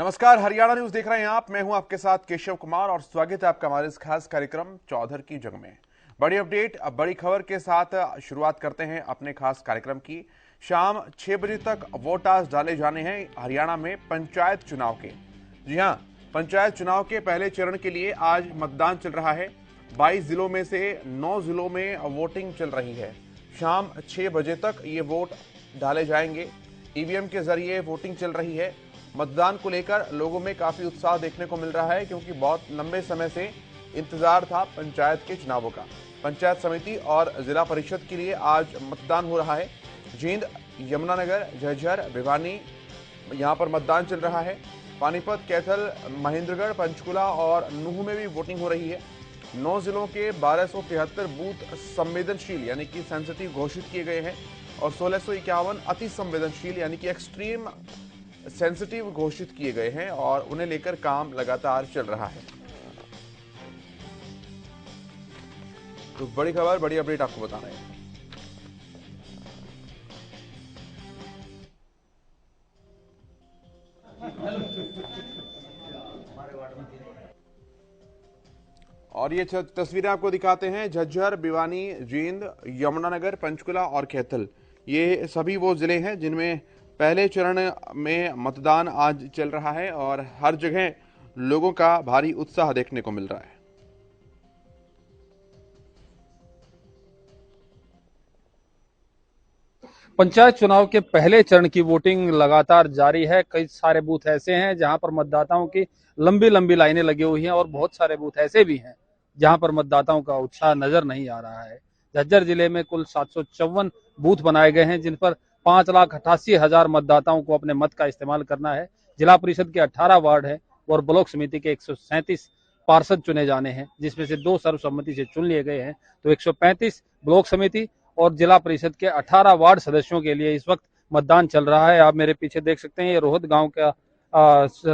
नमस्कार, हरियाणा न्यूज देख रहे हैं आप। मैं हूं आपके साथ केशव कुमार और स्वागत है आपका हमारे इस खास कार्यक्रम चौधर की जंग में। बड़ी अपडेट, अब बड़ी खबर के साथ शुरुआत करते हैं अपने खास कार्यक्रम की। शाम 6 बजे तक वोट आज डाले जाने हैं हरियाणा में पंचायत चुनाव के। जी हां, पंचायत चुनाव के पहले चरण के लिए आज मतदान चल रहा है। 22 जिलों में से 9 जिलों में वोटिंग चल रही है। शाम 6 बजे तक ये वोट डाले जाएंगे। ईवीएम के जरिए वोटिंग चल रही है। मतदान को लेकर लोगों में काफी उत्साह देखने को मिल रहा है, क्योंकि बहुत लंबे समय से इंतजार था पंचायत के चुनावों का। पंचायत समिति और जिला परिषद के लिए आज मतदान हो रहा है। जींद, यमुनानगर, झज्जर, भिवानी, यहां पर मतदान चल रहा है। पानीपत, कैथल, महेंद्रगढ़, पंचकुला और नूह में भी वोटिंग हो रही है। 9 जिलों के 1273 बूथ संवेदनशील यानी कि सेंसिटिव घोषित किए गए हैं और 1651 अति संवेदनशील यानी कि एक्सट्रीम सेंसिटिव घोषित किए गए हैं और उन्हें लेकर काम लगातार चल रहा है। तो बड़ी खबर, बड़ी अपडेट आपको बता रहे हैं। और ये तस्वीरें आपको दिखाते हैं झज्जर, भिवानी, जींद, यमुनानगर, पंचकुला और कैथल। ये सभी वो जिले हैं जिनमें पहले चरण में मतदान आज चल रहा है और हर जगह लोगों का भारी उत्साह देखने को मिल रहा है। पंचायत चुनाव के पहले चरण की वोटिंग लगातार जारी है। कई सारे बूथ ऐसे हैं जहां पर मतदाताओं की लंबी लंबी लाइनें लगी हुई हैं और बहुत सारे बूथ ऐसे भी हैं जहां पर मतदाताओं का उत्साह नजर नहीं आ रहा है। झज्जर जिले में कुल 754 बूथ बनाए गए हैं, जिन पर 5,88,000 मतदाताओं को अपने मत का इस्तेमाल करना है। जिला परिषद के 18 वार्ड है और ब्लॉक समिति के 137 पार्षद चुने जाने हैं, जिसमें से 2 सर्वसम्मति से चुन लिए गए हैं। तो 135 ब्लॉक समिति और जिला परिषद के 18 वार्ड सदस्यों के लिए इस वक्त मतदान चल रहा है। आप मेरे पीछे देख सकते हैं, ये रोहत गांव का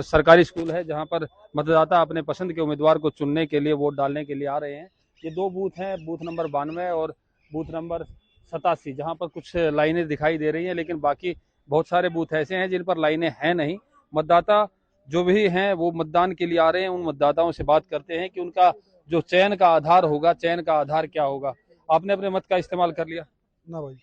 सरकारी स्कूल है, जहां पर मतदाता अपने पसंद के उम्मीदवार को चुनने के लिए, वोट डालने के लिए आ रहे हैं। ये 2 बूथ हैं, बूथ नंबर 92 और बूथ नंबर 87, जहां पर कुछ लाइनें दिखाई दे रही हैं, लेकिन बाकी बहुत सारे बूथ ऐसे हैं जिन पर लाइनें हैं नहीं। मतदाता जो भी हैं वो मतदान के लिए आ रहे हैं। उन मतदाताओं से बात करते हैं कि उनका जो चयन का आधार होगा, चयन का आधार क्या होगा। आपने अपने मत का इस्तेमाल कर लिया ना भाई।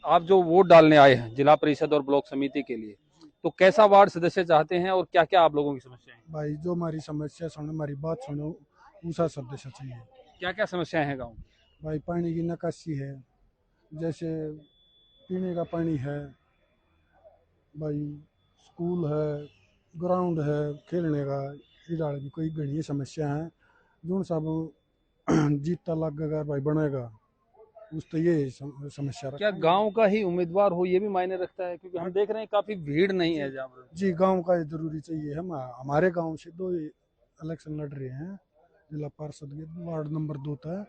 आप जो वोट डालने आए हैं जिला परिषद और ब्लॉक समिति के लिए, तो कैसा वार्ड सदस्य चाहते हैं और क्या क्या आप लोगों की समस्याएं हैं? भाई जो हमारी समस्या सुनो, हमारी बात सुनो, ऊषा सदस्य चाहिए। क्या क्या समस्याएं हैं गाँव में? भाई पानी की निकासी है, जैसे पीने का पानी है, भाई स्कूल है, ग्राउंड है खेलने का, इधर की कोई घनी समस्या है जो सब जीतता लगेगा भाई बनेगा उस तो ये समस्या क्या रखते हैं। गांव का ही उम्मीदवार हो ये भी मायने रखता है? क्योंकि हम देख रहे हैं काफी भीड़ नहीं है जहाँ पर। जी गांव का ये जरूरी चाहिए। हम हमारे गांव से 2 इलेक्शन लड़ रहे हैं, जिला पार्षद के वार्ड नंबर 2 था।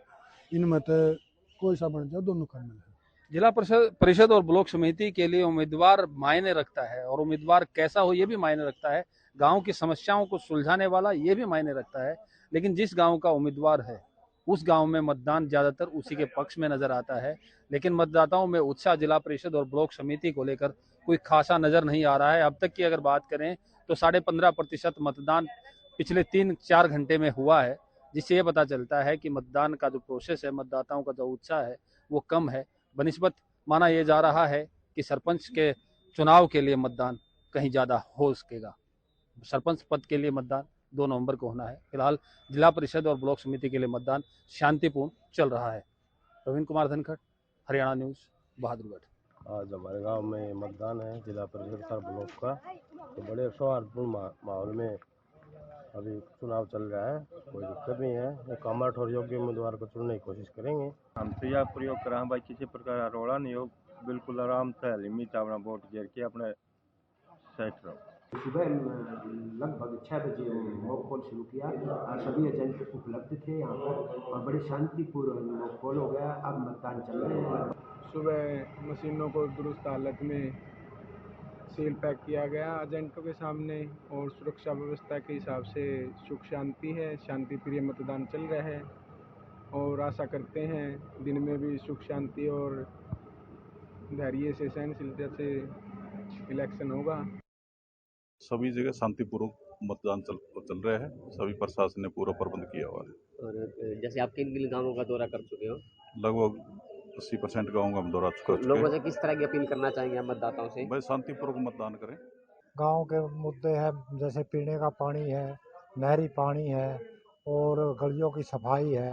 इनमें तो कोई सा बन जाओ दोनों काम है। जिला परिषद और ब्लॉक समिति के लिए उम्मीदवार मायने रखता है और उम्मीदवार कैसा हो ये भी मायने रखता है। गांव की समस्याओं को सुलझाने वाला ये भी मायने रखता है। लेकिन जिस गांव का उम्मीदवार है उस गांव में मतदान ज्यादातर उसी के पक्ष में नजर आता है। लेकिन मतदाताओं में उत्साह जिला परिषद और ब्लॉक समिति को लेकर कोई खासा नजर नहीं आ रहा है। अब तक की अगर बात करें तो 15.5% मतदान पिछले 3-4 घंटे में हुआ है, जिससे ये पता चलता है कि मतदान का जो प्रोसेस है, मतदाताओं का जो उत्साह है वो कम है। बनिस्बत माना यह जा रहा है कि सरपंच के चुनाव के लिए मतदान कहीं ज़्यादा हो सकेगा। सरपंच पद के लिए मतदान 2 नवंबर को होना है। फिलहाल जिला परिषद और ब्लॉक समिति के लिए मतदान शांतिपूर्ण चल रहा है। प्रवीण कुमार धनखड़, हरियाणा न्यूज़, बहादुरगढ़। आज हमारे गांव में मतदान है जिला परिषद का ब्लॉक का। तो बड़े सौहार्दपूर्ण माहौल में अभी चुनाव चल रहा है, कोई दिक्कत नहीं है। एक कमठ और योग्य उम्मीदवार को चुनने की कोशिश करेंगे। हम तो यह प्रयोग करा भाई, किसी प्रकार का रोड़ा नहीं हो, बिल्कुल आराम से लिमिट अपना वोट गिर के अपने सेट रहो। सुबह लगभग 6 बजे मॉक कॉल शुरू किया और सभी एजेंट उपलब्ध थे यहाँ पर और बड़े शांतिपूर्ण मॉक कॉल हो गया। अब मतदान चल रहे हैं। सुबह मशीनों को दुरुस्त हालत में सील पैक किया गया एजेंटों के सामने और सुरक्षा व्यवस्था के हिसाब से सुख शांति है, शांति प्रिय मतदान चल रहा है और आशा करते हैं दिन में भी सुख शांति और धैर्य से, सहनशीलता से इलेक्शन होगा। सभी जगह शांतिपूर्वक मतदान चल रहा है। सभी प्रशासन ने पूरा प्रबंध किया हुआ है। और जैसे आप किन गांवों का दौरा कर चुके हो? लगभग 80% गाँव का हम दौरा कर चुके लोगों हैं। से किस तरह की अपील करना चाहेंगे आप मतदाताओं से? भाई शांतिपूर्वक मतदान करें। गांव के मुद्दे हैं, जैसे पीने का पानी है, नहरी पानी है और गलियों की सफाई है।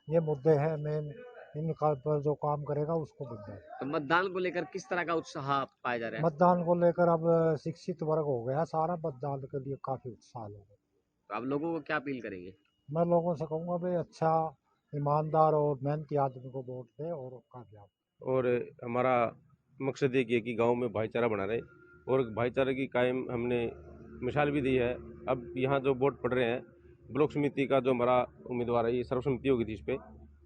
ये मुद्दे हैं मेन, इनका पर जो काम करेगा उसको बन जाए। तो मतदान को लेकर किस तरह का उत्साह पाया जा रहा है? मतदान को लेकर अब शिक्षित वर्ग हो गया सारा, मतदान के लिए काफी उत्साह लोग। तो आप लोगों को क्या अपील करेंगे? मैं लोगों से कहूँगा भाई अच्छा, ईमानदार और मेहनती आदमी को वोट दे और कामयाब। और हमारा मकसद एक है कि गांव में भाईचारा बना रहे और भाईचारे की कायम हमने मिसाल भी दी है। अब यहाँ जो वोट पड़ रहे हैं, ब्लॉक समिति का जो हमारा उम्मीदवार है, ये सर्वसम्मति होगी थी इस पर,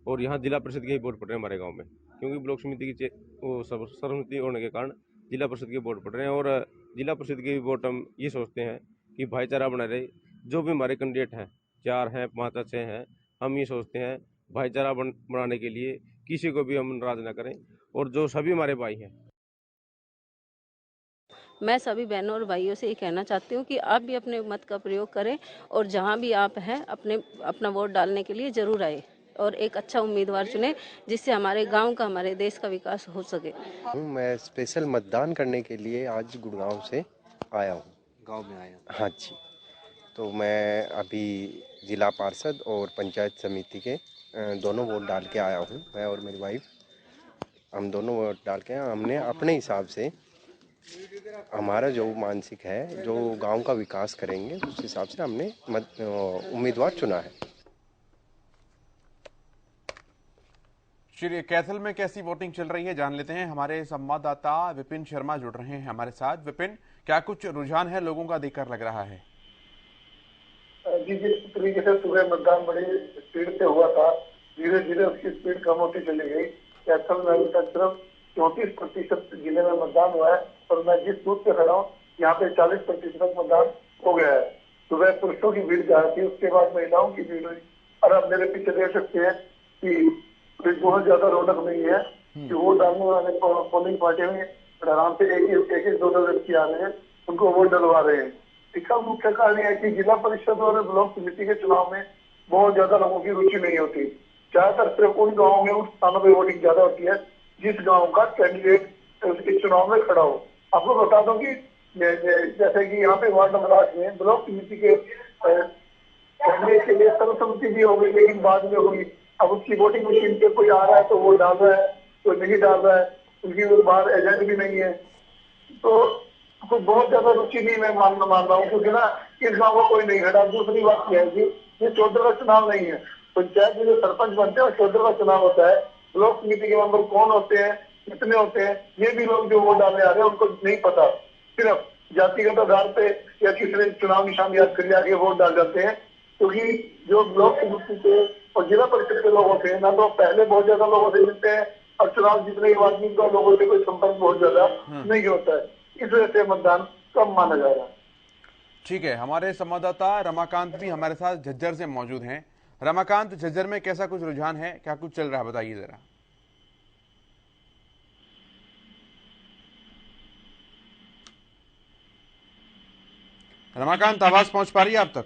और यहाँ जिला परिषद के ही वोट पड़ रहे हैं हमारे गांव में, क्योंकि ब्लॉक समिति की वो सर्वसम्मति होने के कारण जिला परिषद के वोट पड़ रहे हैं। और जिला परिषद के वोट हम ये सोचते हैं कि भाईचारा बना रहे। जो भी हमारे कैंडिडेट हैं, 4 हैं, 5 अच्छे हैं, हम ये सोचते हैं भाईचारा बनाने के लिए किसी को भी हम नाराज न करें, और जो सभी हमारे भाई हैं। मैं सभी बहनों और भाइयों से ये कहना चाहती हूँ कि आप भी अपने मत का प्रयोग करें और जहाँ भी आप हैं अपना वोट डालने के लिए जरूर आए और एक अच्छा उम्मीदवार चुने जिससे हमारे गांव का, हमारे देश का विकास हो सके। मैं स्पेशल मतदान करने के लिए आज गुड़गांव से आया हूँ। गांव में आया? हाँ जी। तो मैं अभी जिला पार्षद और पंचायत समिति के दोनों वोट डाल के आया हूँ। मैं और मेरी वाइफ, हम दोनों वोट डाल के हमने अपने हिसाब से, हमारा जो मानसिक है, जो गांव का विकास करेंगे उस हिसाब से हमने उम्मीदवार चुना है। चलिए, कैथल में कैसी वोटिंग चल रही है जान लेते हैं। हमारे संवाददाता विपिन शर्मा जुड़ रहे हैं हमारे साथ। विपिन, क्या कुछ रुझान है लोगों का देखकर लग रहा है? जी, जिस तरीके से सुबह मतदान बड़ी स्पीड से हुआ था, धीरे धीरे उसकी स्पीड कम होती चली गई। कैथल में अभी तक सिर्फ 34% जिले में मतदान हुआ है और मैं जिस बूथ पे खड़ा हूँ यहाँ पे 40% मतदान हो गया है। सुबह पुरुषों की भीड़ ज्यादा थी, उसके बाद महिलाओं की भीड़ हुई। और अब मेरे पीछे देख सकते हैं कि बहुत ज्यादा रौनक नहीं है कि वोट डालने वाले पोलिंग पार्टी में आराम से एक दो लड़की आ रहे हैं, उनको वोट डलवा रहे हैं। इसका मुख्य कारण है कि जिला परिषद और ब्लॉक समिति के चुनाव में बहुत ज्यादा लोगों की रुचि नहीं होती। ज्यादातर सिर्फ उन गाँवों में, उन स्थानों पर वोटिंग ज्यादा होती है जिस गांव का कैंडिडेट उसके चुनाव में खड़ा हो। आपको बता दूं कि जैसे कि यहाँ पे वार्ड नंबर 8 में ब्लॉक समिति के कैंडिडेट के लिए सर्वसम्मति भी हो गई, लेकिन बाद में हुई। अब उसकी वोटिंग मशीन पे कोई आ रहा है तो वो डाल रहा है, कोई नहीं डाल रहा है, उनकी बाहर एजेंट भी नहीं है, तो बहुत ज्यादा रुचि नहीं मैं मान रहा हूँ, क्योंकि ना इस गाँव का कोई नहीं खड़ा। दूसरी बात यह है कि ये चौधर का चुनाव नहीं है। पंचायत में जो सरपंच बनते हैं चौधर का चुनाव होता है। ब्लॉक समिति के मेंबर कौन होते हैं, कितने होते हैं, ये भी लोग जो वोट डालने आ रहे हैं उनको नहीं पता। सिर्फ जातिगत आधार पे या किसी ने चुनाव निशान याद कर लिया के वोट डाल जाते हैं, क्योंकि जो ब्लॉक समिति के और जिला परिषद के लोग होते हैं ना, तो पहले बहुत ज्यादा लोगों से मिलते हैं और चुनाव जीतने के बाद भी तो लोगों से कोई संपर्क बहुत ज्यादा नहीं होता है। इस वजह से मतदान कम माना जा रहा है। ठीक है, हमारे संवाददाता रमाकांत भी हमारे साथ झज्जर से मौजूद हैं। रमाकांत, झज्जर में कैसा कुछ रुझान है, क्या कुछ चल रहा है, बताइए जरा। रमाकांत, आवाज पहुंच पा रही है आप तक?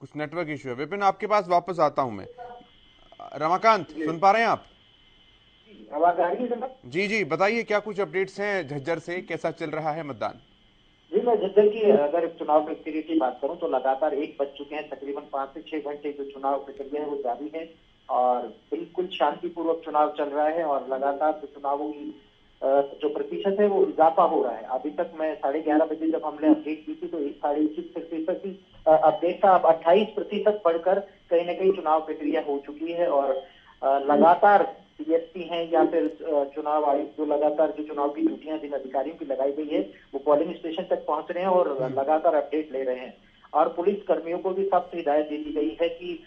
कुछ नेटवर्क इश्यू है। विपिन, आपके पास वापस आता हूं मैं। रमाकांत, सुन पा रहे हैं आप? आवाज आ रही है? जी जी, बताइए क्या कुछ अपडेट्स हैं झज्जर से, कैसा चल रहा है मतदान? जी, मैं झज्जर की अगर चुनाव प्रक्रिया की बात करूं तो लगातार 1 बज चुके हैं। तकरीबन 5 से 6 घंटे जो चुनाव प्रक्रिया है वो जारी है और बिल्कुल शांतिपूर्वक चुनाव चल रहा है और लगातार जो चुनावों की जो प्रतिशत है वो इजाफा हो रहा है। अभी तक मैं 11:30 बजे जब हमने अपडेट की थी तो 21% की अपडेट था। अब 28% बढ़कर कहीं न कहीं चुनाव प्रक्रिया हो चुकी है और लगातार डीएसपी हैं या फिर चुनाव आयुक्त जो लगातार जो चुनाव की ड्यूटियां जिन अधिकारियों की लगाई गई है वो पोलिंग स्टेशन तक पहुंच रहे हैं और लगातार अपडेट ले रहे हैं। और पुलिस कर्मियों को भी सख्त हिदायत दे दी गई है कि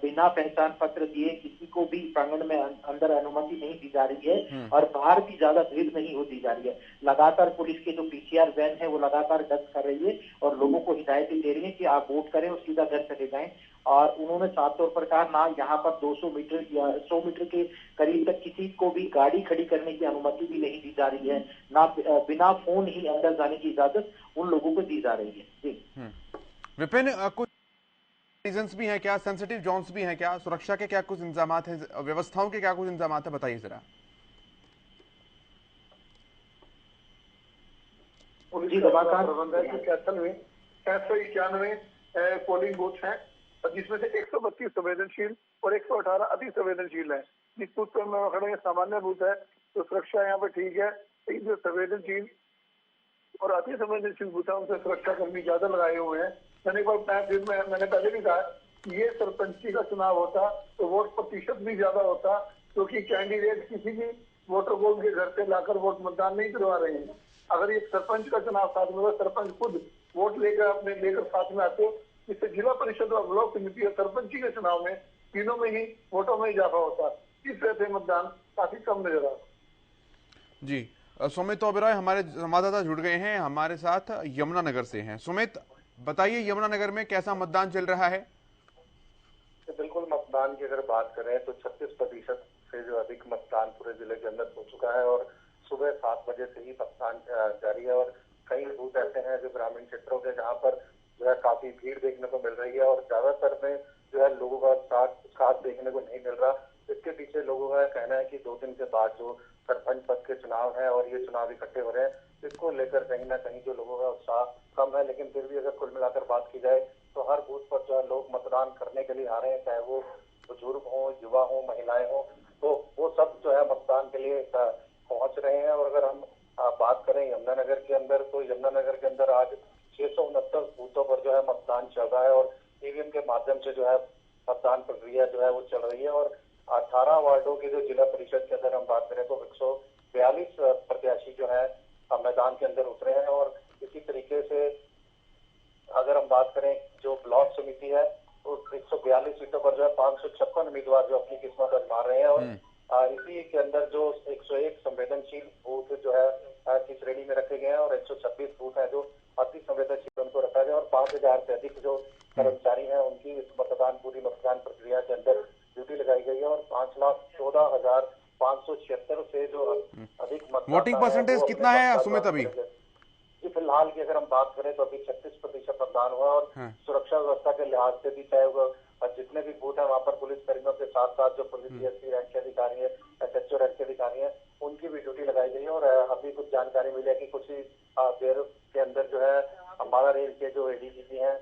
बिना पहचान पत्र दिए किसी को भी प्रांगण में अंदर अनुमति नहीं दी जा रही है और बाहर भी ज्यादा भीड़ नहीं हो दी जा रही है। लगातार पुलिस की जो पीसीआर वैन है वो लगातार गश्त कर रही है और लोगों को हिदायतें दे रही है कि आप वोट करें और सीधा घर चले जाएं। और उन्होंने साफ तौर पर कहा ना यहाँ पर 200 मीटर या 100 मीटर के करीब तक किसी को भी गाड़ी खड़ी करने की अनुमति भी नहीं दी जा रही है, ना बिना फोन ही अंदर जाने की इजाजत उन लोगों को दी जा रही है। जी विपिन, कुछ रीजंस भी हैं क्या, सेंसिटिव जोन्स भी हैं क्या, सुरक्षा के क्या कुछ इंतजाम हैं, व्यवस्थाओं के क्या कुछ इंतजाम है, बताइए जरा। पुलिस प्रबंध है कि कैथल में 691 पोलिंग बूथ हैं, जिसमें से 132 संवेदनशील और 118 अति संवेदनशील है। जिस बूथ पर मैं खड़े सामान्य बूथ है तो सुरक्षा यहाँ पर ठीक है, लेकिन जो संवेदनशील और अति संवेदनशील बूथ है उनसे सुरक्षा कर्मी ज्यादा लगाए हुए हैं। मैंने पहले भी कहा ये सरपंची का चुनाव होता तो वोट प्रतिशत भी ज्यादा होता, क्योंकि कैंडिडेट किसी भी वोटर को उनके घर से लाकर वोट मतदान नहीं करवा रहे हैं। अगर ये सरपंच का चुनाव साथ में, सरपंच खुद वोट लेकर साथ में आते, इससे जिला परिषद और ब्लॉक समिति और सरपंची के चुनाव में तीनों में ही वोटों में इजाफा होता। इस तरह से मतदान काफी कम नजर आता। जी, सुमित ओबेरॉय हमारे संवाददाता जुड़ गए हैं हमारे साथ, यमुनानगर से हैं। सुमित, बताइए यमुनानगर में कैसा मतदान चल रहा है? बिल्कुल, मतदान की अगर बात करें तो 36% से जो अधिक मतदान पूरे जिले के अंदर हो चुका है और सुबह 7 बजे से ही मतदान जारी है। और कई बूथ ऐसे हैं जो ग्रामीण क्षेत्रों के जहाँ पर जो है काफी भीड़ देखने को मिल रही है और ज्यादातर में जो है लोगों का साथ देखने को नहीं मिल रहा। इसके पीछे लोगों का कहना है कि 2 दिन के बाद जो सरपंच पद के चुनाव है और ये चुनाव इकट्ठे हो रहे हैं, इसको लेकर कहीं ना कहीं जो लोगों का उत्साह कम है। लेकिन फिर भी अगर कुल मिलाकर बात की जाए तो हर बूथ पर जो है लोग मतदान करने के लिए आ रहे हैं, चाहे वो बुजुर्ग हो, युवा हो, महिलाएं हो, तो वो सब जो है मतदान के लिए पहुंच रहे हैं। और अगर हम बात करें यमुनानगर के अंदर, तो यमुनानगर के अंदर आज 669 बूथों पर जो है मतदान चल रहा है और ईवीएम के माध्यम से जो है मतदान प्रक्रिया जो है वो चल रही है। और 18 वार्डों के जो जिला परिषद के अंदर हम बात करें तो 142 प्रत्याशी जो है मैदान के अंदर उतरे हैं। और इसी तरीके से अगर हम बात करें जो ब्लॉक समिति है तो 142 सीटों पर जो है 556 उम्मीदवार जो अपनी किस्मत आजमा रहे हैं। और इसी के अंदर जो 101 संवेदनशील बूथ जो है की श्रेणी में रखे गए हैं और 126 बूथ है जो अति संवेदनशील उनको रखा गया और 5000 से अधिक जो कर्मचारी हैं उनकी इस पूरी मतदान प्रक्रिया के अंदर ड्यूटी लगाई गई है। और 5,14,576 से जो अधिक वोटिंग परसेंटेज कितना है सुमित अभी? जी, फिलहाल की अगर हम बात करें तो अभी 36% मतदान हुआ और सुरक्षा व्यवस्था के लिहाज से भी चाहे वो जितने भी बूथ है वहाँ पर पुलिस कर्मियों के साथ साथ जो पुलिस डीएसपी रैंक के अधिकारी है, एसएचओ रैंक के अधिकारी है, उनकी भी ड्यूटी लगाई गई है। और अभी कुछ जानकारी मिली है कि कुछ ही देर के अंदर जो है अम्बाला रेल के जो एडीजीपी हैं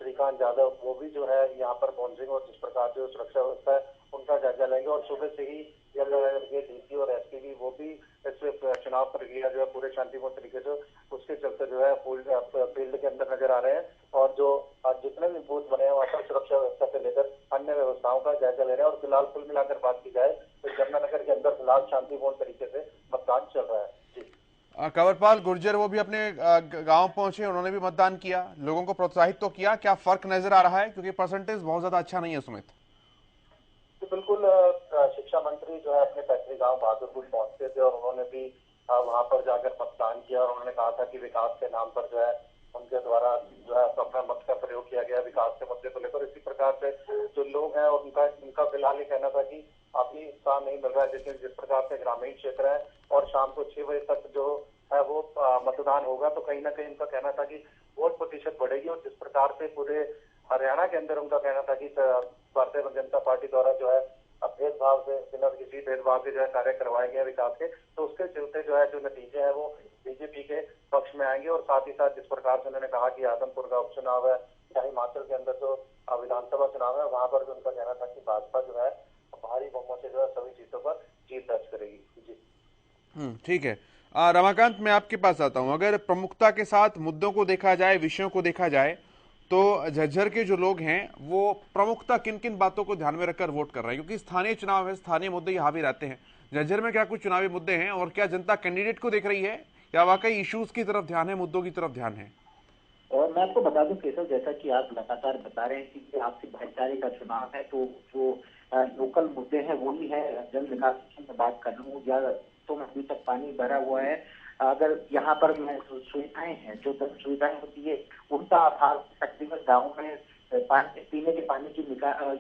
श्रीकांत यादव, वो भी जो है यहाँ पर पहुंचेंगे और जिस प्रकार जो सुरक्षा व्यवस्था है उनका जायजा लेंगे। और सुबह से ही यमुनानगर के डीसी और एसपी भी वो भी इस चुनाव प्रक्रिया जो है पूरे शांतिपूर्ण तरीके से उसके चलते जो है फील्ड के अंदर नजर आ रहे हैं। और जो जितने भी बूथ बने हैं वहाँ पर सुरक्षा व्यवस्था से लेकर अन्य व्यवस्थाओं का जायजा ले रहे हैं। और फिलहाल कुल मिलाकर बात की जाए तो यमुनानगर के अंदर फिलहाल शांतिपूर्ण तरीके से मतदान चल रहा है। कंवरपाल गुर्जर वो भी अपने गांव पहुंचे, उन्होंने भी मतदान किया, लोगों को प्रोत्साहित तो किया, क्या फर्क नजर आ रहा है? क्योंकि परसेंटेज बहुत ज्यादा अच्छा नहीं है सुमित। तो बिल्कुल, शिक्षा मंत्री जो है अपने पैतृक गांव बहादुरपुर पहुंचते थे और उन्होंने भी वहां पर जाकर मतदान किया और उन्होंने कहा था कि विकास के नाम पर जो है उनके द्वारा जो है अपना मत का प्रयोग किया गया विकास के मुद्दे को लेकर। इसी प्रकार से जो लोग हैं उनका फिलहाल ये कहना था कि अभी उत्साह नहीं मिल रहा है, लेकिन जिस प्रकार से ग्रामीण क्षेत्र है और शाम को 6 बजे तक जो है वो मतदान होगा तो कहीं ना कहीं उनका कहना था कि वोट प्रतिशत बढ़ेगी। और जिस प्रकार से पूरे हरियाणा के अंदर उनका कहना था कि भारतीय जनता पार्टी द्वारा जो है भेदभाव से बिना किसी भेदभाव के जो है कार्य करवाए गए विकास के, तो उसके चलते जो है जो नतीजे हैं वो बीजेपी के पक्ष में आएंगे। और साथ ही साथ जिस प्रकार से उन्होंने कहा कि आदमपुर का उपचुनाव है या हिमाचल के अंदर जो विधानसभा चुनाव है वहां पर भी उनका कहना था कि भाजपा जो है भारी बहुमत से जो है सभी सीटों पर जीत दर्ज करेगी। जी ठीक है, रमाकांत मैं आपके पास आता हूं। अगर प्रमुखता के साथ मुद्दों को देखा जाए, विषयों को देखा जाए, तो झज्जर के जो लोग हैं वो प्रमुखता किन किन बातों को ध्यान में रखकर वोट कर रहे हैं? क्योंकि स्थानीय चुनाव है, स्थानीय मुद्दे यहाँ भी रहते हैं। झज्जर में क्या कुछ चुनावी मुद्दे हैं और क्या जनता कैंडिडेट को देख रही है या वाकई इश्यूज की तरफ ध्यान है, मुद्दों की तरफ ध्यान है? और मैं आपको बता दूं केशव, जैसा कि आप लगातार बता रहे हैं कि आपसी भाईचारे का चुनाव है, तो जो लोकल मुद्दे हैं वो ही है। जल निकासी की मैं बात कर रहा हूँ, या तो में अभी तक पानी भरा हुआ है। अगर यहाँ पर सुविधाएं हैं, जो सुविधाएं होती है उनका अभाव तकरीबन गाँव में पीने के पानी की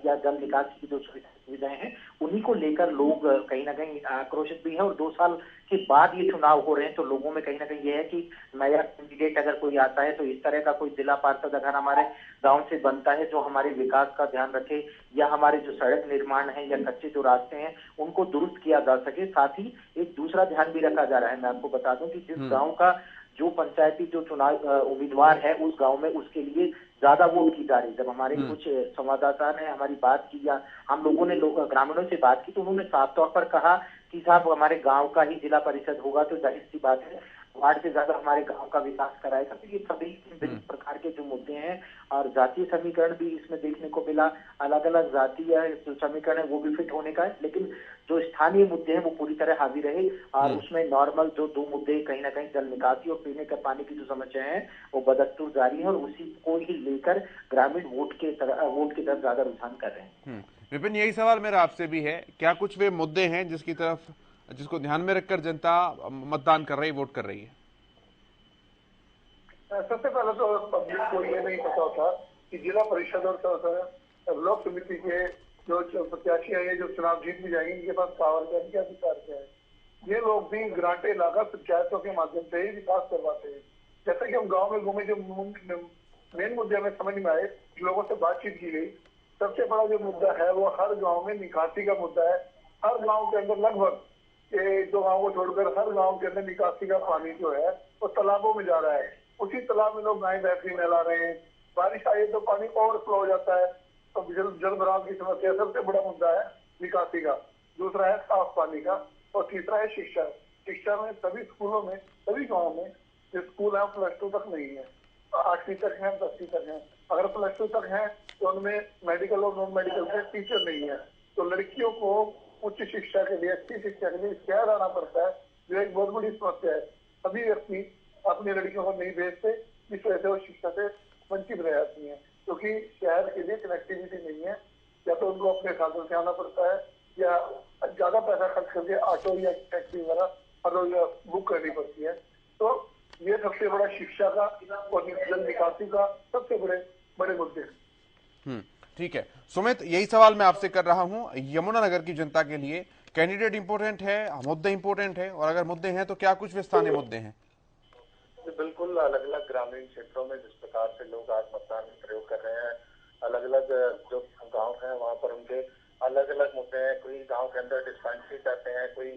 या जल निकासी की जो सुविधाएं हैं उन्हीं को लेकर लोग कहीं ना कहीं आक्रोशित भी है। और 2 साल के बाद ये चुनाव हो रहे हैं, तो लोगों में कहीं ना कहीं ये है कि नया कैंडिडेट अगर कोई आता है तो इस तरह का कोई जिला पार्षद अगर हमारे गांव से बनता है जो हमारे विकास का ध्यान रखे, या हमारे जो सड़क निर्माण है या कच्चे जो रास्ते हैं उनको दुरुस्त किया जा सके। साथ ही एक दूसरा ध्यान भी रखा जा रहा है। मैं आपको बता दूं कि जिस गाँव का जो पंचायती जो चुनाव उम्मीदवार है उस गांव में उसके लिए ज्यादा वोट की जा रही है। जब हमारे कुछ संवाददाता ने हमारी बात की या हम लोगों ने ग्रामीणों से बात की, तो उन्होंने साफ तौर पर कहा कि साहब हमारे गांव का ही जिला परिषद होगा तो जाहिर सी बात है वार्ड से ज्यादा हमारे गांव का विकास कराएगा। तो ये सभी विभिन्न प्रकार के जो मुद्दे हैं, और जातीय समीकरण भी इसमें देखने को मिला। अलग अलग जातीय जो समीकरण है वो भी फिट होने का है, लेकिन जो स्थानीय मुद्दे हैं वो पूरी तरह हावी रहे। और उसमें नॉर्मल जो 2 मुद्दे कहीं ना कहीं जल निकासी और पीने के पानी की जो समस्या है वो बदस्तूर जारी है, और उसी को ही लेकर ग्रामीण वोट की तरफ ज्यादा रुझान कर रहे हैं। विपिन, यही सवाल मेरा आपसे भी है, क्या कुछ वे मुद्दे हैं जिसको ध्यान में रखकर जनता मतदान कर रही, वोट कर रही है? सबसे पहले तो पब्लिक को ये नहीं पता होता कि जिला परिषद और ब्लॉक समिति के जो प्रत्याशी है, ये जो चुनाव जीत भी जाएंगे, इनके पास पावर क्या है, अधिकार क्या है। ये लोग भी ग्रांटें लाकर पंचायतों के माध्यम से ही विकास करवाते हैं। जैसे कि हम गाँव में घूमे, जो मेन मुद्दे हमें समझ में आए, लोगों से बातचीत की गई, सबसे बड़ा जो मुद्दा है वो हर गांव में निकासी का मुद्दा है। हर गांव के अंदर लगभग 1-2 गांव को छोड़कर हर गांव के अंदर निकासी का पानी जो है वो तालाबों में जा रहा है। उसी तालाब में लोग गाय भैंस भी नहला रहे हैं। बारिश आई तो पानी ओवरफ्लो हो जाता है, तो जल भराव की समस्या सबसे बड़ा मुद्दा है निकासी का। दूसरा है साफ पानी का, और तीसरा है शिक्षा। शिक्षा में सभी स्कूलों में, सभी गाँव में जो स्कूल है +2 तक नहीं है, 8वीं तक है, 10वीं तक है। अगर +2 तक है तो उनमें मेडिकल और नॉन मेडिकल के टीचर नहीं है, तो लड़कियों को उच्च शिक्षा के लिए, अच्छी शिक्षा के लिए शहर आना पड़ता है, जो एक बहुत बड़ी समस्या है। सभी व्यक्ति अपनी लड़कियों को नहीं भेजते, इस वजह से वो शिक्षा से वंचित रह जाती है, क्योंकि शहर के लिए कनेक्टिविटी नहीं है। या तो उनको अपने साधन से आना पड़ता है, या ज्यादा पैसा खर्च करके ऑटो या टैक्सी वगैरह हर रोज बुक करनी पड़ती है। तो ये सबसे बड़ा शिक्षा का और जल निकासी का सबसे बड़े मुद्दे हैं। ठीक है सुमित, यही सवाल मैं आपसे कर रहा हूं। यमुनानगर की जनता के लिए कैंडिडेट इंपोर्टेंट है, मुद्दे इंपोर्टेंट है, और अगर मुद्दे हैं तो क्या कुछ वे स्थानीय मुद्दे हैं? बिल्कुल, अलग अलग ग्रामीण क्षेत्रों में जिस प्रकार से लोग आज मतदान में प्रयोग कर रहे हैं, अलग अलग जो गांव हैं वहां पर उनके अलग अलग मुद्दे हैं। कोई गांव के अंदर डिस्पेंसरी चाहते हैं, कोई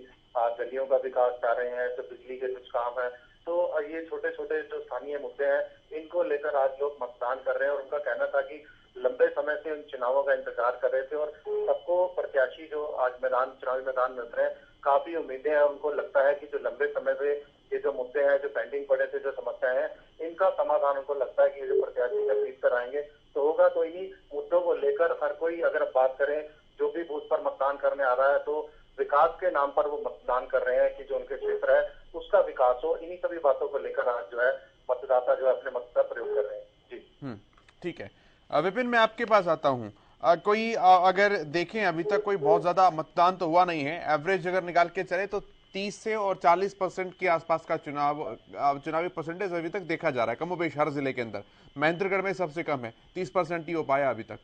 गलियों का विकास चाह रहे हैं, तो बिजली के कुछ काम है। तो ये छोटे छोटे जो स्थानीय मुद्दे हैं, इनको लेकर आज लोग मतदान कर रहे हैं। और उनका कहना था कि लंबे समय से उन चुनावों का इंतजार कर रहे थे, और सबको प्रत्याशी जो आज चुनावी मैदान में उतरे हैं, काफी उम्मीदें हैं। उनको लगता है कि जो लंबे समय से ये जो मुद्दे हैं, जो पेंडिंग पड़े थे, जो समस्याएं हैं, इनका समाधान उनको लगता है कि ये जो प्रत्याशी जब जीत कर आएंगे तो होगा। तो इन्हीं मुद्दों को लेकर हर कोई, अगर बात करें, जो भी बूथ पर मतदान करने आ रहा है, तो विकास के नाम पर वो मतदान कर रहे हैं कि जो उनके क्षेत्र है उसका विकास हो। इन्हीं सभी बातों को लेकर आज जो है मतदाता जो है अपने मत का प्रयोग कर रहे हैं। जी ठीक है विपिन, मैं आपके पास आता हूं। कोई अगर देखें, अभी तक कोई बहुत ज्यादा मतदान तो हुआ नहीं है। एवरेज अगर निकाल के चले तो 30 से और 40% के आसपास का चुनावी परसेंटेज अभी तक देखा जा रहा है, कमोबेश हर जिले के अंदर। महेंद्रगढ़ में सबसे कम है, 30% ही हो पाया अभी तक।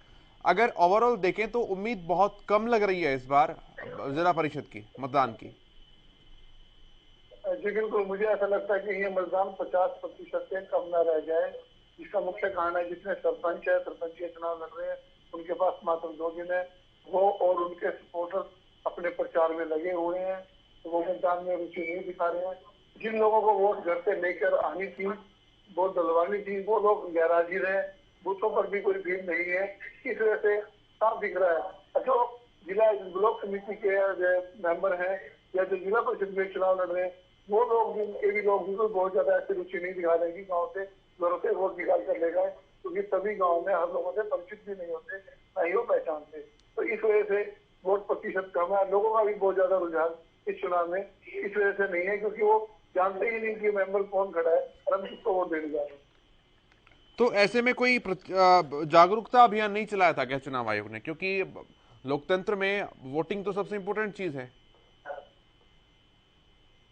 अगर ओवरऑल देखें तो उम्मीद बहुत कम लग रही है इस बार जिला परिषद की मतदान की। जी बिल्कुल, मुझे ऐसा लगता है कि ये मतदान 50% से कम न रह जाए। इसका मुख्य कारण है जितने सरपंच के चुनाव लड़ रहे हैं, उनके पास मात्र 2 दिन है। वो और उनके सपोर्टर अपने प्रचार में लगे हुए हैं, तो वो मतदान में रुचि नहीं दिखा रहे हैं। जिन लोगों को वोट घर से लेकर आनी थी, वोट डलवानी थी, वो लोग गैरहाजिर है। बूथों पर भी कोई भीड़ नहीं है। इस वजह से साफ दिख रहा है जो जिला ब्लॉक समिति के मेंबर हैं या जो जिला परिषद में चुनाव लड़ रहे हैं, वो लोग भी बिल्कुल बहुत ज्यादा ऐसी रुचि नहीं दिखा रहे हैं कि गाँव से घरों से वोट निकाल कर ले गए, क्योंकि सभी गाँव में हर लोगों से परिचित भी नहीं होते, ना ही वो पहचानते। तो इस वजह से वोट प्रतिशत कम है। लोगों का भी बहुत ज्यादा रुझान इस चुनाव में इस वजह से नहीं है, क्योंकि वो जानते ही नहीं कि मेंबर कौन खड़ा है और हम किसको वोट देने जा रहे हैं। तो ऐसे में कोई जागरूकता अभियान नहीं चलाया था क्या चुनाव आयोग ने? क्योंकि लोकतंत्र में वोटिंग तो सबसे इम्पोर्टेंट चीज है।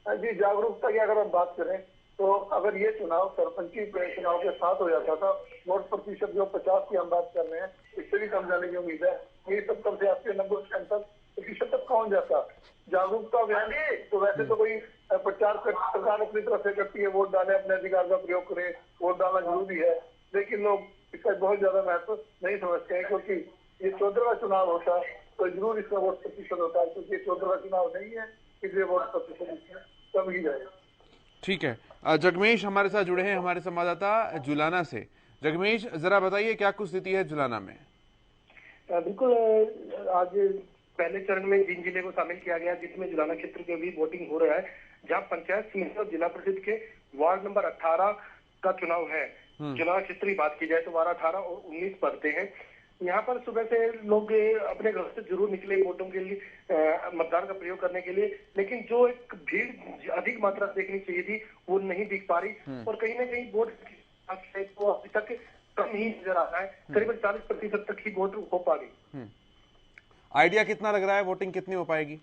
जी, जागरूकता की अगर हम बात करें तो अगर ये चुनाव सरपंची चुनाव के साथ हो जाता था, वोट प्रतिशत जो 50 की हम बात कर रहे हैं, इससे भी कम जाने की उम्मीद है। ये 70 से 80-90 प्रतिशत तक पहुंच जाता। जागरूकता अभियान तो वैसे तो कोई प्रचार सरकार अपनी तरफ से करती है, वोट डालें, अपने अधिकार का प्रयोग करें, वोट डालना जरूरी है, लेकिन लोग इसका बहुत ज्यादा महत्व नहीं समझते हैं। क्योंकि ये 14वां चुनाव होता तो जरूर इसका वोट प्रतिशत होता है, क्योंकि 14वां चुनाव नहीं है, इसलिए वोट प्रतिशत इसमें कम ही जाएगा। ठीक है, जगमेश हमारे साथ जुड़े हैं, हमारे संवाददाता जुलाना से। जगमेश, जरा बताइए क्या कुछ स्थिति है जुलाना में? बिल्कुल, आज पहले चरण में 3 जिले को शामिल किया गया, जिसमें जुलाना क्षेत्र के भी वोटिंग हो रहा है, जहां पंचायत समिति और जिला परिषद के वार्ड नंबर 18 का चुनाव है। जुलाना क्षेत्र की बात की जाए तो 12, 18 और 19 पड़ते हैं। यहाँ पर सुबह से लोग अपने घर से जरूर निकले वोटों के लिए, मतदान का प्रयोग करने के लिए, लेकिन जो एक भीड़ अधिक मात्रा देखनी चाहिए थी वो नहीं दिख पा रही। और कहीं ना कहीं वोट तो अभी तक कम ही नजर आ रहा है, करीबन 40% तक ही वोट हो पा रही। आइडिया कितना लग रहा है, वोटिंग कितनी हो पाएगी?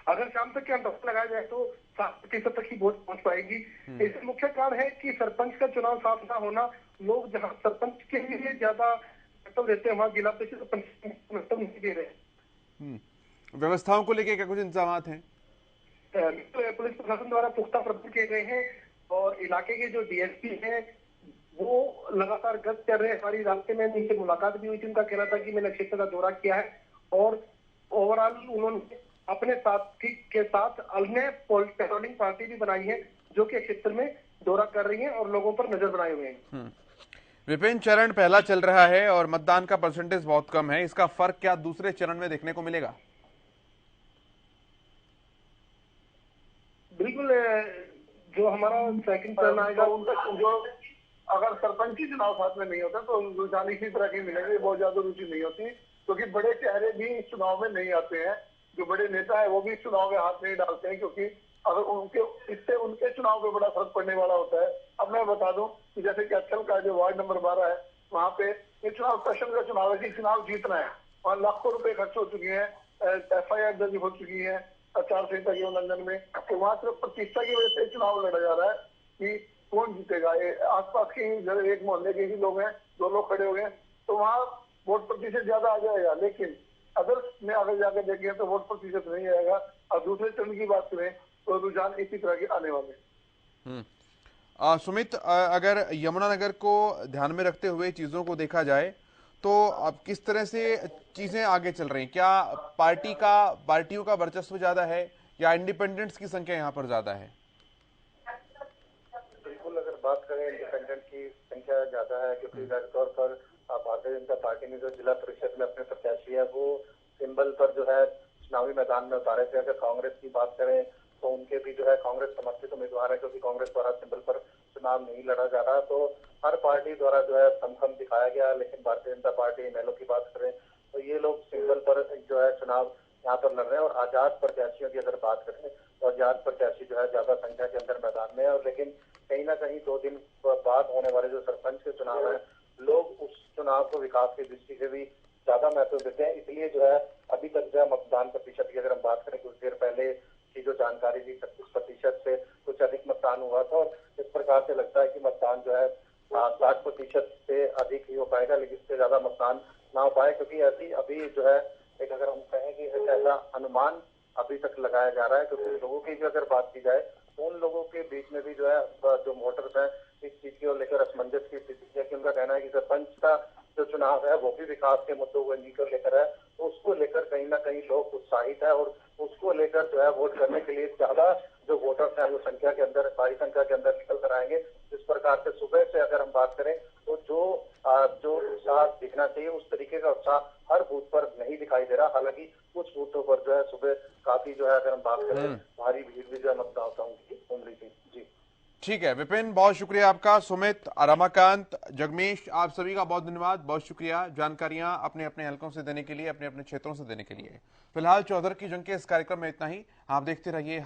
अगर शाम तक के अंदाजा लगाया जाए तो 60% तक ही वोट पहुंच पाएगी। इसका मुख्य कारण है कि सरपंच का चुनाव साफ ना होना। लोग जहां सरपंच के लिए ज्यादा देते हैं, वहां जिला परिषद पंचायत नहीं दे रहे। व्यवस्थाओं को लेकर क्या कुछ इंतजाम हैं? पुलिस प्रशासन द्वारा पुख्ता प्रबंध किए गए हैं और इलाके के जो डीएसपी हैं वो लगातार गश्त कर रहे हैं। हमारी रास्ते में इनसे मुलाकात भी हुई थी। उनका कहना था कि मैंने क्षेत्र का दौरा किया है और ओवरऑल उन्होंने अपने साथी के साथ अन्य पेट्रोलिंग पार्टी भी बनाई है, जो कि क्षेत्र में दौरा कर रही है और लोगों पर नजर बनाए हुए हैं। विपिन, चरण पहला चल रहा है और मतदान का परसेंटेज बहुत कम है, इसका फर्क क्या दूसरे चरण में देखने को मिलेगा? बिल्कुल, जो हमारा सेकंड चरण आएगा जो अगर सरपंची चुनाव साथ में नहीं होता तो रुझान इसी तरह के मिलेंगे, बहुत ज्यादा रुचि नहीं होती, क्योंकि बड़े चेहरे भी इस चुनाव में नहीं आते हैं। जो बड़े नेता है वो भी इस चुनाव में हाथ नहीं डालते हैं, क्योंकि अगर इससे उनके चुनाव पे बड़ा फर्क पड़ने वाला होता है। अब मैं बता दूं कि जैसे कि अचल का जो वार्ड नंबर 12 है, वहाँ पे ये चुनाव प्रश्न का चुनाव है कि चुनाव जीतना है। वहाँ लाखों रुपए खर्च हो चुके हैं, FIR दर्ज हो चुकी है आचार संहिता के उल्लंघन में। तो वहाँ सिर्फ प्रतिष्ठा की वजह से चुनाव लड़ा जा रहा है कि कौन जीतेगा। आसपास के एक मोहल्ले के ही लोग हैं, 2 लोग खड़े हो गए, तो वहाँ वोट प्रतिशत ज्यादा आ जाएगा। लेकिन अगर जाकर देखें तो वोट प्रतिशत नहीं आएगा। और दूसरे चरण की बात करें तो रुझान इसी तरह के आने वाले। सुमित, अगर यमुनानगर को ध्यान में रखते हुए चीजों को देखा जाए तो अब किस तरह से चीजें आगे चल रही हैं? क्या पार्टियों का वर्चस्व ज्यादा है या इंडिपेंडेंट्स की संख्या यहाँ पर ज्यादा है? बिल्कुल, अगर बात करें इंडिपेंडेंट की संख्या ज्यादा है, क्योंकि तौर पर भारतीय जनता पार्टी ने जो जिला परिषद में अपने प्रत्याशी है वो सिंबल पर जो है चुनावी मैदान में उतारे थे। अगर कांग्रेस की बात करें तो उनके भी जो है कांग्रेस समर्थित उम्मीदवार है, क्योंकि कांग्रेस द्वारा सिंबल पर चुनाव नहीं लड़ा जा रहा। तो हर पार्टी द्वारा जो है दमखम दिखाया गया, लेकिन भारतीय जनता पार्टी इनेलो की बात करें तो ये लोग सिंबल पर जो है चुनाव यहाँ पर लड़ रहे हैं। और आजाद प्रत्याशियों की अगर बात करें तो आजाद प्रत्याशी जो है ज्यादा संख्या के अंदर मैदान में है। और लेकिन कहीं ना कहीं 2 दिन बाद होने वाले जो सरपंच के चुनाव है, लोग उस चुनाव को विकास की दृष्टि से भी ज्यादा महत्व देते हैं। इसलिए जो है अभी तक जो है मतदान प्रतिशत की अगर हम बात करें, कुछ देर पहले की जो जानकारी थी 36% से कुछ अधिक मतदान हुआ था। और इस प्रकार से लगता है कि मतदान जो है 60% से अधिक ही हो पाएगा, लेकिन इससे ज्यादा मतदान ना हो पाए, क्योंकि ऐसी अभी जो है एक अगर हम कहें कि ऐसा अनुमान अभी तक लगाया जा रहा है। क्योंकि लोगों की अगर बात की जाए तो उन लोगों के बीच में भी जो है जो वोटर्स हैं इस चीज की लेकर असमंजस की स्थिति है कि उनका कहना है कि सरपंच का जो चुनाव है वो भी विकास के मुद्दों को लेकर है, तो उसको लेकर कहीं ना कहीं लोग उत्साहित है और उसको लेकर जो है वोट करने के लिए ज्यादा जो वोटर्स हैं वो संख्या के अंदर भारी संख्या के अंदर निकल कर आएंगे। जिस प्रकार से सुबह से अगर हम बात करें तो जो उत्साह दिखना चाहिए उस तरीके का उत्साह हर बूथ पर नहीं दिखाई दे रहा। हालांकि कुछ बूथों पर जो है सुबह काफी जो है अगर हम बात करें भारी भीड़ भी जो है मतदाताओं की घूम रही थी। जी ठीक है विपिन, बहुत शुक्रिया आपका। सुमित, रमाकांत, जगमेश, आप सभी का बहुत धन्यवाद, बहुत शुक्रिया जानकारियां अपने अपने हलकों से देने के लिए, अपने अपने क्षेत्रों से देने के लिए। फिलहाल चौधर की जंग के इस कार्यक्रम में इतना ही। आप देखते रहिए